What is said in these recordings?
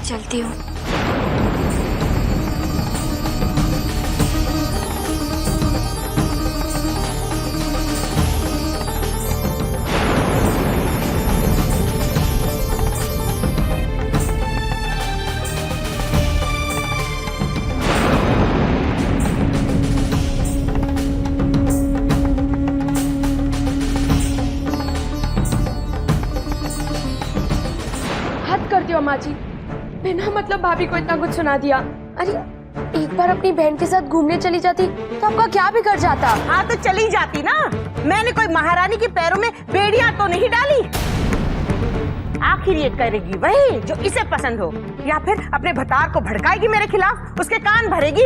मैं चलती हूँ। करती हो अम्मा जी, बिना मतलब भाभी को इतना कुछ सुना दिया। अरे एक बार अपनी बहन के साथ घूमने चली जाती तो आपका क्या बिगड़ जाता। हाँ तो चली जाती ना, मैंने कोई महारानी के पैरों में बेड़ियां तो नहीं डाली। आखिर ये करेगी वही जो इसे पसंद हो, या फिर अपने भतार को भड़काएगी मेरे खिलाफ, उसके कान भरेगी।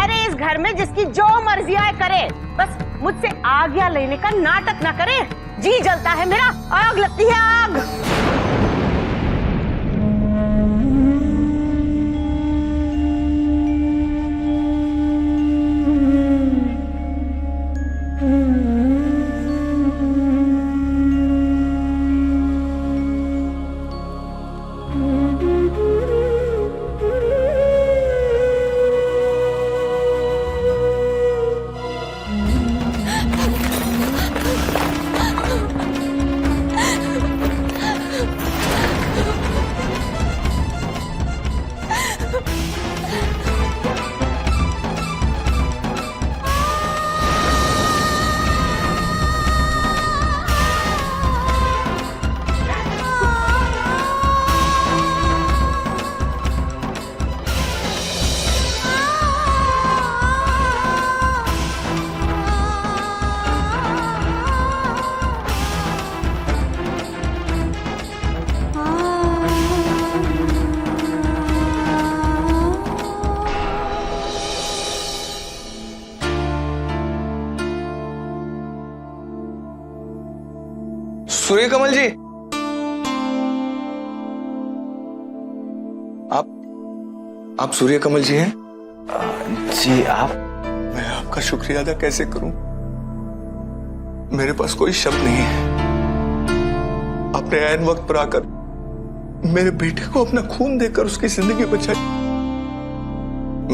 अरे इस घर में जिसकी जो मर्जी आए करे, बस मुझसे आज्ञा लेने का नाटक ना करे। जी जलता है मेरा, आग लगती है आग। सूर्य कमल जी, आप सूर्य कमल जी हैं? जी आप? मैं आपका शुक्रिया अदा कैसे करूं? मेरे पास कोई शब्द नहीं है। आपने ऐन वक्त पर आकर मेरे बेटे को अपना खून देकर उसकी जिंदगी बचाई।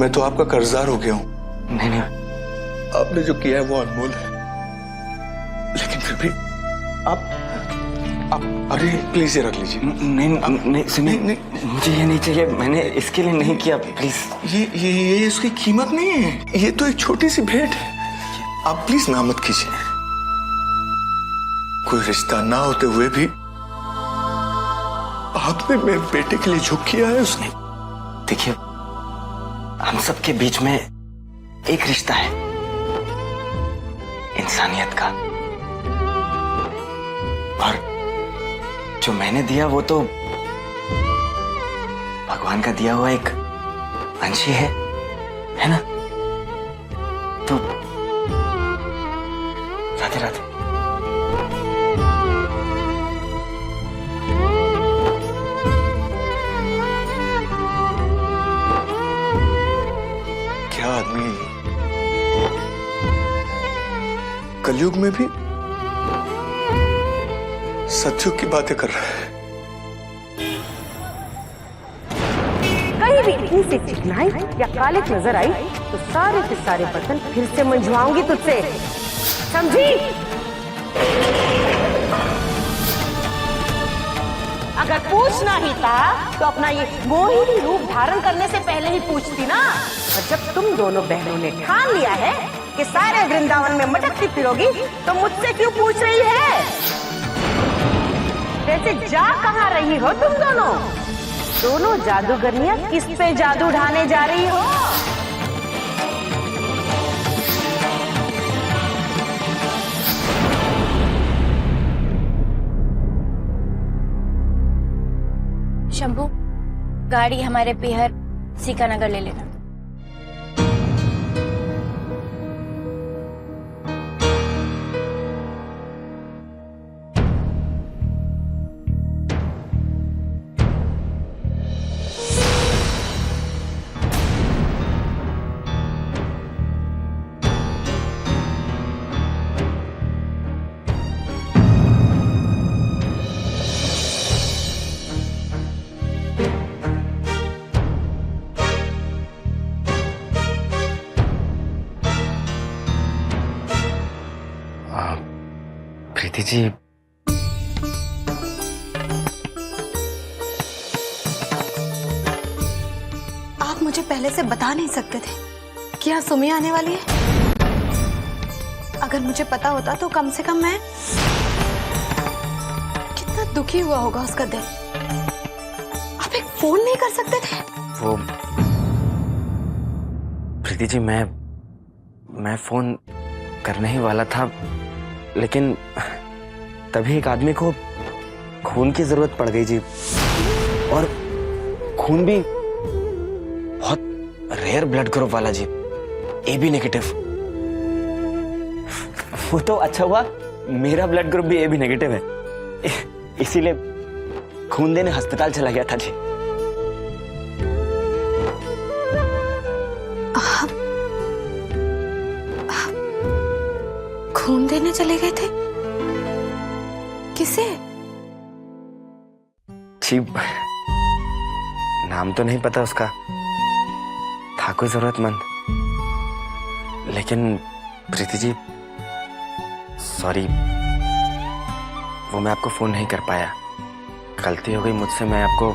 मैं तो आपका कर्जदार हो गया हूं। नहीं, आपने जो किया है वो अनमोल है, लेकिन फिर भी आप अरे प्लीज ये रख लीजिए। नहीं सुनिए, नहीं, मुझे ये नहीं चाहिए, मैंने इसके लिए नहीं किया, प्लीज। ये इसकी कीमत नहीं है, ये तो एक छोटी सी भेंट है। आप प्लीज ना मत कीजिए। कोई रिश्ता ना होते हुए भी आपने मेरे बेटे के लिए जो किया है उसने। देखिए, हम सबके बीच में एक रिश्ता है, इंसानियत का, और जो मैंने दिया वो तो भगवान का दिया हुआ एक अंश ही है ना? तो राधे राधे। क्या आदमी कलयुग में भी सतयुग की बातें कर रहा है। कहीं भी इतनी सी चिकनाई या कालिक नजर आई तो सारे के सारे बर्तन फिर से मंजवाऊंगी तुझसे, समझी? अगर पूछना ही था तो अपना ये मोहिनी रूप धारण करने से पहले ही पूछती ना। और जब तुम दोनों बहनों ने ठान लिया है कि सारे वृंदावन में मटकती फिरोगी, तो मुझसे क्यों पूछ रही है? वैसे जा कहाँ रही हो तुम दोनों? दोनों जादूगरनियां किस पे जादू ढाने जा रही हो? शंभू, गाड़ी हमारे पीहर सीकानगर ले लेना। प्रीति जी, आप मुझे पहले से बता नहीं सकते थे कि यहाँ सुमी आने वाली है? अगर मुझे पता होता तो कम से कम मैं, कितना दुखी हुआ होगा उसका दिल। आप एक फोन नहीं कर सकते थे? वो प्रीति जी, मैं फोन करने ही वाला था, लेकिन तभी एक आदमी को खून की जरूरत पड़ गई जी, और खून भी बहुत रेयर ब्लड ग्रुप वाला जी, AB नेगेटिव। वो तो अच्छा हुआ मेरा ब्लड ग्रुप भी AB नेगेटिव है, इसीलिए खून देने अस्पताल चला गया था जी। खून देने चले गए थे? किसे? जी, नाम तो नहीं पता उसका, था कोई जरूरतमंद, लेकिन प्रीति जी सॉरी, वो मैं आपको फोन नहीं कर पाया, गलती हो गई मुझसे, मैं आपको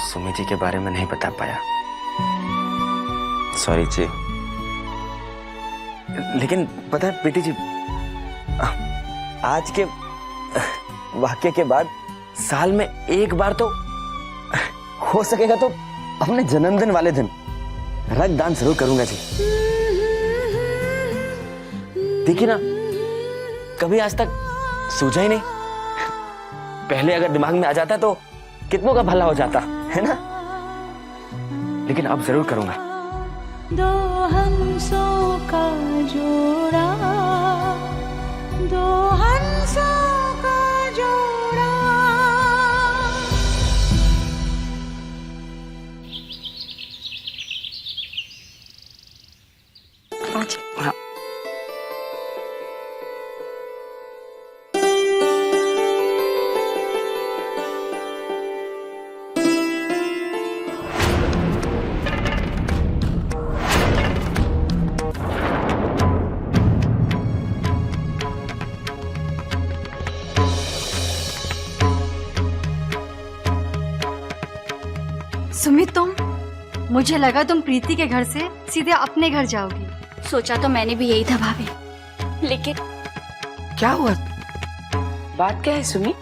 सुमी जी के बारे में नहीं बता पाया, सॉरी जी। लेकिन पता है प्रीति जी, आज के वाक्य के बाद साल में एक बार तो हो सकेगा तो अपने जन्मदिन वाले दिन रक्तदान जरूर करूंगा जी। देखिए ना, कभी आज तक सोचा ही नहीं, पहले अगर दिमाग में आ जाता तो कितनों का भला हो जाता है ना, लेकिन अब जरूर करूंगा। दो हंसों का जोड़ा, दो हंसों का जोड़ा। हाँ। सुमित, मुझे लगा तुम प्रीति के घर से सीधे अपने घर जाओगी। सोचा तो मैंने भी यही था भाभी, लेकिन क्या हुआ? बात क्या है सुमी?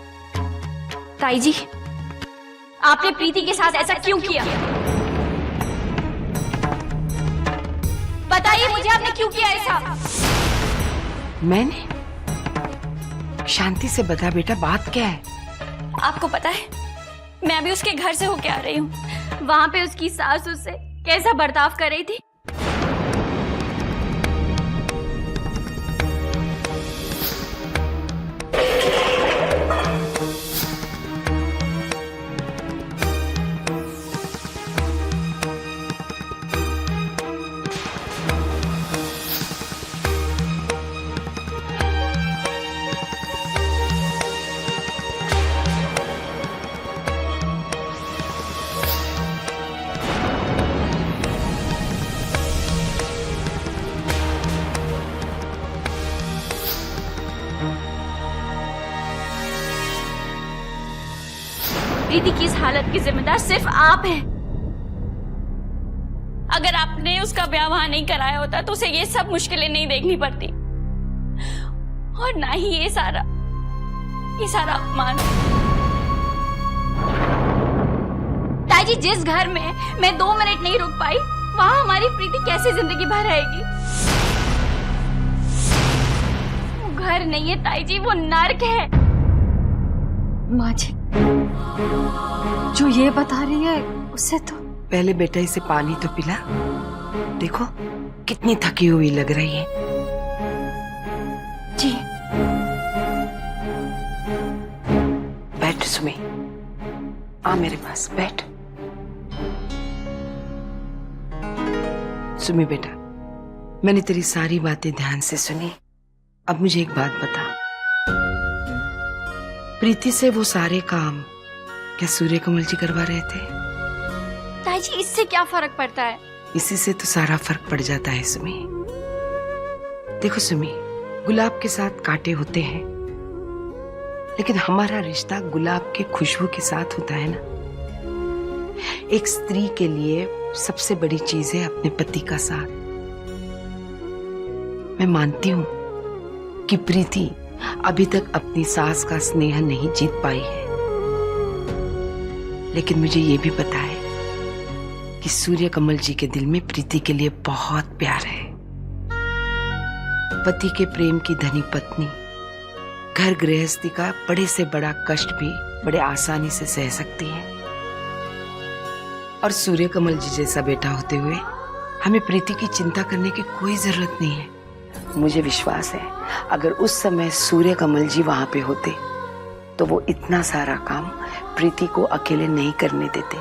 ताई जी, आपने प्रीति के साथ ऐसा क्यों किया? बताइए मुझे, आपने क्यों किया ऐसा? मैंने? शांति से बता बेटा, बात क्या है? आपको पता है, मैं अभी उसके घर से होके आ रही हूँ, वहां पे उसकी सास उससे कैसा बर्ताव कर रही थी। प्रीति की इस हालत की जिम्मेदार सिर्फ आप हैं। अगर आपने उसका ब्याह वहां नहीं कराया होता तो उसे ये सब मुश्किलें नहीं देखनी पड़ती, और ना ही ये सारा अपमान। ताई जी, जिस घर में मैं 2 मिनट नहीं रुक पाई, वहां हमारी प्रीति कैसे जिंदगी भर रहेगी? वो घर नहीं है ताई जी, वो नर्क है। माँ जी, जो ये बता रही है उससे तो। पहले बेटा इसे पानी तो पिला, देखो कितनी थकी हुई लग रही है। जी। बैठ सुमी, आ मेरे पास बैठ। सुमी बेटा, मैंने तेरी सारी बातें ध्यान से सुनी, अब मुझे एक बात बता, प्रीति से वो सारे काम क्या सूर्य कमल जी करवा रहे थे? ताई जी, इससे क्या फर्क पड़ता है? इसी से तो सारा फर्क पड़ जाता है सुमी। देखो सुमी, गुलाब के साथ कांटे होते हैं, लेकिन हमारा रिश्ता गुलाब के खुशबू के साथ होता है ना। एक स्त्री के लिए सबसे बड़ी चीज है अपने पति का साथ। मैं मानती हूं कि प्रीति अभी तक अपनी सास का स्नेह नहीं जीत पाई है, लेकिन मुझे ये भी पता है कि सूर्य कमल जी के दिल में प्रीति के लिए बहुत प्यार है। पति के प्रेम की धनी पत्नी घर गृहस्थी का बड़े से बड़ा कष्ट भी बड़े आसानी से सह सकती है, और सूर्य कमल जी जैसा बेटा होते हुए हमें प्रीति की चिंता करने की कोई जरूरत नहीं है। मुझे विश्वास है अगर उस समय सूर्य कमल जी वहां पे होते तो वो इतना सारा काम प्रीति को अकेले नहीं करने देते,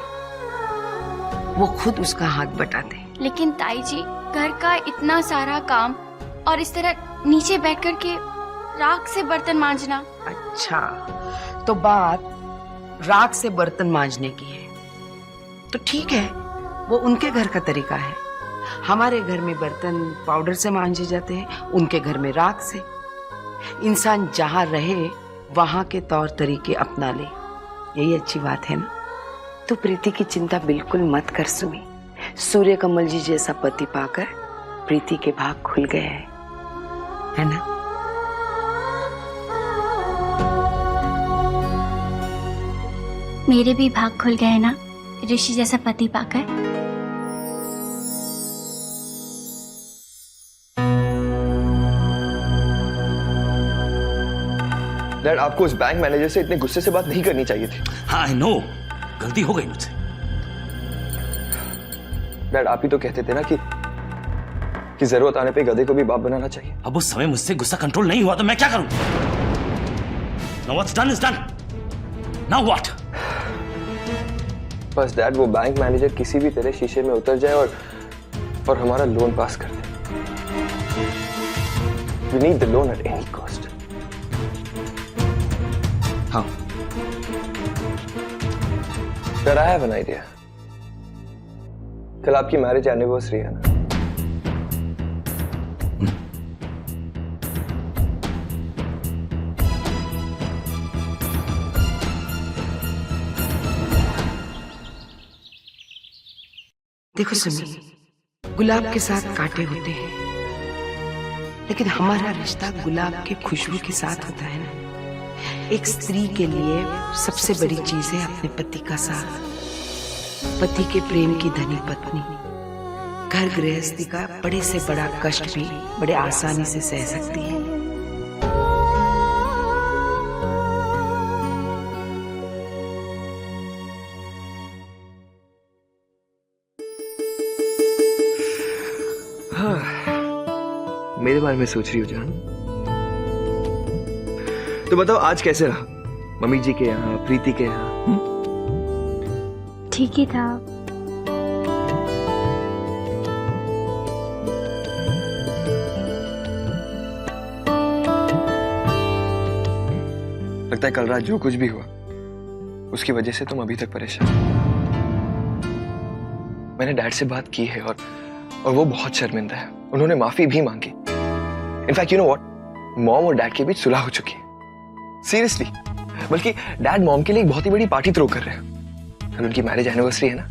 वो खुद उसका हाथ बटाते। लेकिन ताई जी, घर का इतना सारा काम और इस तरह नीचे बैठ कर के राख से बर्तन मांजना। अच्छा, तो बात राख से बर्तन मांजने की है तो ठीक है, वो उनके घर का तरीका है। हमारे घर में बर्तन पाउडर से मांजे जाते हैं, उनके घर में राख से। इंसान जहां रहे वहां के तौर तरीके अपना ले, यही अच्छी बात है ना। तो प्रीति की चिंता बिल्कुल मत कर सुमी। सूर्य कमल जी जैसा पति पाकर प्रीति के भाग खुल गए हैं, है ना। मेरे भी भाग खुल गए ना ऋषि जैसा पति पाकर। डैड, आपको उस बैंक मैनेजर से इतने गुस्से से बात नहीं करनी चाहिए थी। हाँ, आई नो, गलती हो गई मुझसे। डैड, आप ही तो कहते थे ना कि जरूरत आने पे गधे को भी बाप बनाना चाहिए। अब उस समय मुझसे गुस्सा कंट्रोल नहीं हुआ तो मैं क्या करूं? Now what's done is done. Now what? बस डैड, वो बैंक मैनेजर किसी भी तरह शीशे में उतर जाए और हमारा लोन पास कर दे। We need the loan at any cost. हाँ, Dad, I have an idea. कल आपकी मैरिज एनिवर्सरी है ना? देखो सुनी, गुलाब के साथ कांटे होते हैं, लेकिन हमारा रिश्ता गुलाब के खुशबू के साथ होता है ना। एक स्त्री के लिए सबसे बड़ी चीज है अपने पति का साथ। पति के प्रेम की धनी पत्नी घर गृहस्थी का बड़े से बड़ा कष्ट भी बड़े आसानी से सह सकती है। मेरे बारे में सोच रही हो जान? तो बताओ आज कैसे रहा? मम्मी जी के यहाँ, प्रीति के यहाँ? ठीक ही था। लगता है कल रात जो कुछ भी हुआ उसकी वजह से तुम अभी तक परेशान हो। मैंने डैड से बात की है और वो बहुत शर्मिंदा है। उन्होंने माफी भी मांगी। In fact you know what, mom और डैड के बीच सुलह हो चुकी है। सीरियसली, बल्कि डैड मॉम के लिए एक बहुत ही बड़ी पार्टी थ्रो कर रहे हैं। कल उनकी मैरिज एनिवर्सरी है ना।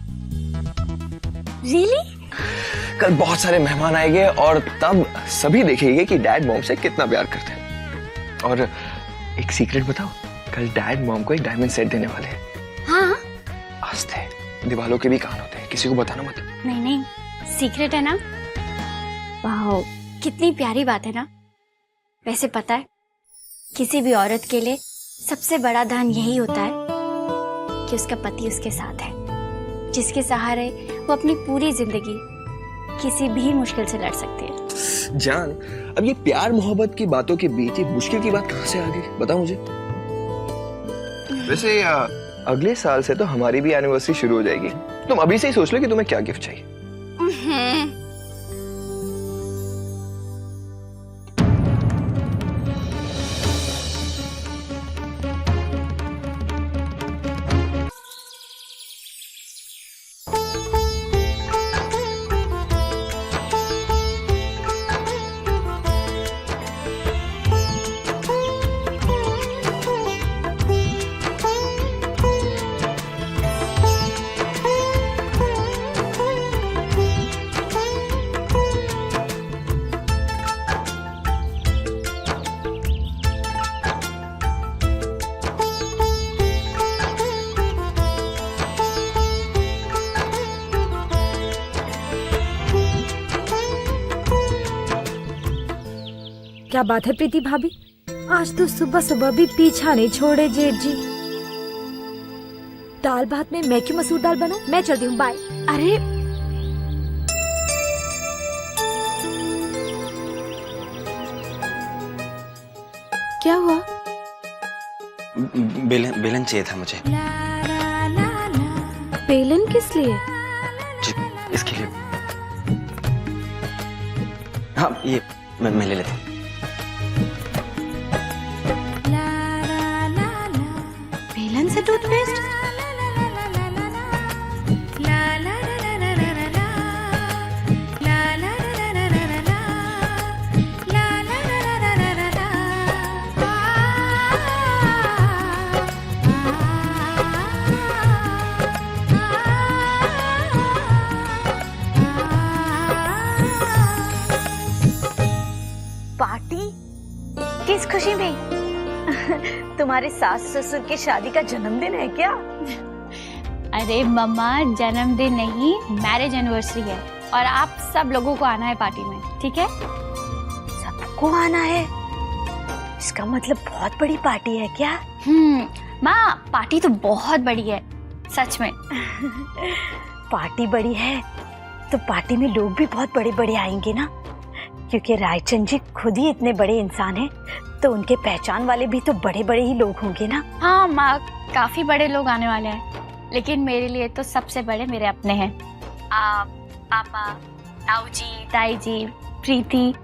रियली? कल बहुत सारे मेहमान आएंगे और तब सभी देखेंगे कि डैड मॉम से कितना प्यार करते हैं। और एक सीक्रेट बताओ, कल डैड मॉम को एक डायमंड सेट देने वाले हैं। हाँ? आस्ते, दीवालों के भी कान होते हैं, किसी को बताना मत। नहीं नहीं, सीक्रेट है ना। वाह, कितनी प्यारी बात है ना। वैसे पता है, किसी भी औरत के लिए सबसे बड़ा धन यही होता है कि उसका पति उसके साथ है, जिसके सहारे वो अपनी पूरी जिंदगी किसी भी मुश्किल से लड़ सकती है। जान, अब ये प्यार मोहब्बत की बातों के बीच ये मुश्किल की बात कहाँ से आ गई, बताओ मुझे। वैसे अगले साल से तो हमारी भी एनिवर्सरी शुरू हो जाएगी। तुम अभी से ही सोच लो कि तुम्हें क्या गिफ्ट चाहिए। क्या बात है प्रीति भाभी, आज तो सुबह सुबह भी पीछा नहीं छोड़े जेठ जी। दाल भात में मैं क्यों मसूर दाल बनाऊं? मैं चलती हूँ, बाय। अरे क्या हुआ? बेलन बेलन चाहिए था मुझे। बेलन किस लिए? जी, इसके लिए। हाँ, ये मैं ले लेता हूँ। बेलन से टूथपेस्ट? पार्टी? किस खुशी में? तुम्हारे सास ससुर की शादी का जन्मदिन है क्या? अरे मम्मा, जन्मदिन नहीं, मैरिज एनिवर्सरी है और आप सब लोगों को आना है पार्टी में, ठीक है? सबको आना है? इसका मतलब बहुत बड़ी पार्टी है क्या? माँ, पार्टी तो बहुत बड़ी है, सच में। पार्टी बड़ी है तो पार्टी में लोग भी बहुत बड़े बड़े आएंगे ना, क्योंकि रायचंद जी खुद ही इतने बड़े इंसान हैं, तो उनके पहचान वाले भी तो बड़े बड़े ही लोग होंगे ना। हाँ माँ, काफी बड़े लोग आने वाले हैं, लेकिन मेरे लिए तो सबसे बड़े मेरे अपने हैं। आप, पापा, ताऊ जी, ताई जी, प्रीति।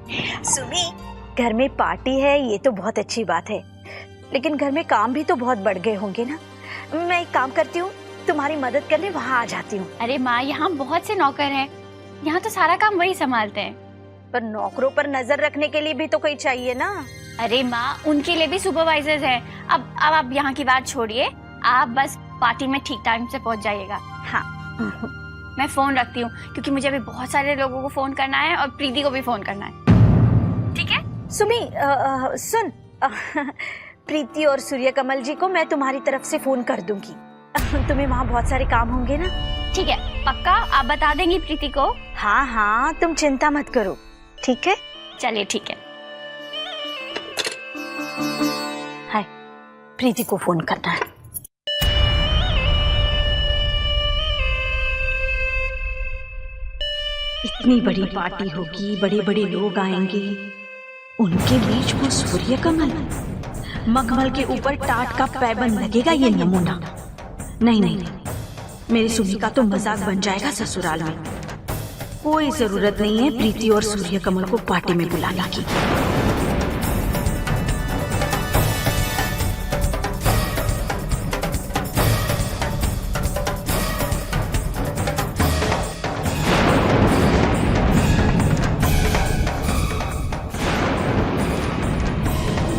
सुमी, घर में पार्टी है ये तो बहुत अच्छी बात है, लेकिन घर में काम भी तो बहुत बढ़ गए होंगे ना। मैं एक काम करती हूँ, तुम्हारी मदद करने वहाँ आ जाती हूँ। अरे माँ, यहाँ बहुत से नौकर हैं, यहाँ तो सारा काम वही संभालते हैं। पर नौकरों पर नजर रखने के लिए भी तो कोई चाहिए ना। अरे माँ, उनके लिए भी सुपरवाइजर्स हैं। अब आप यहाँ की बात छोड़िए, आप बस पार्टी में ठीक टाइम से पहुँच जाइएगा। हाँ। मैं फोन रखती हूँ, क्योंकि मुझे अभी बहुत सारे लोगों को फोन करना है और प्रीति को भी फोन करना है, ठीक है? सुमी, सुन, प्रीति और सूर्यकमल जी को मैं तुम्हारी तरफ से फोन कर दूंगी। तुम्हें वहाँ बहुत सारे काम होंगे ना। ठीक है, पक्का आप बता देंगी प्रीति को? हाँ हाँ, तुम चिंता मत करो, ठीक है? चलिए ठीक है। हाय, प्रीति को फोन करना है। इतनी बड़ी पार्टी होगी, बड़े बड़े लोग आएंगे, उनके बीच वो सूर्यकमल, मखमल के ऊपर टाट का पैबंद लगेगा ये नमूना। नहीं नहीं, मेरी सुमी का तो मजाक बन जाएगा ससुराल में। कोई जरूरत नहीं है प्रीति और सूर्यकमल को पार्टी में बुलाने की।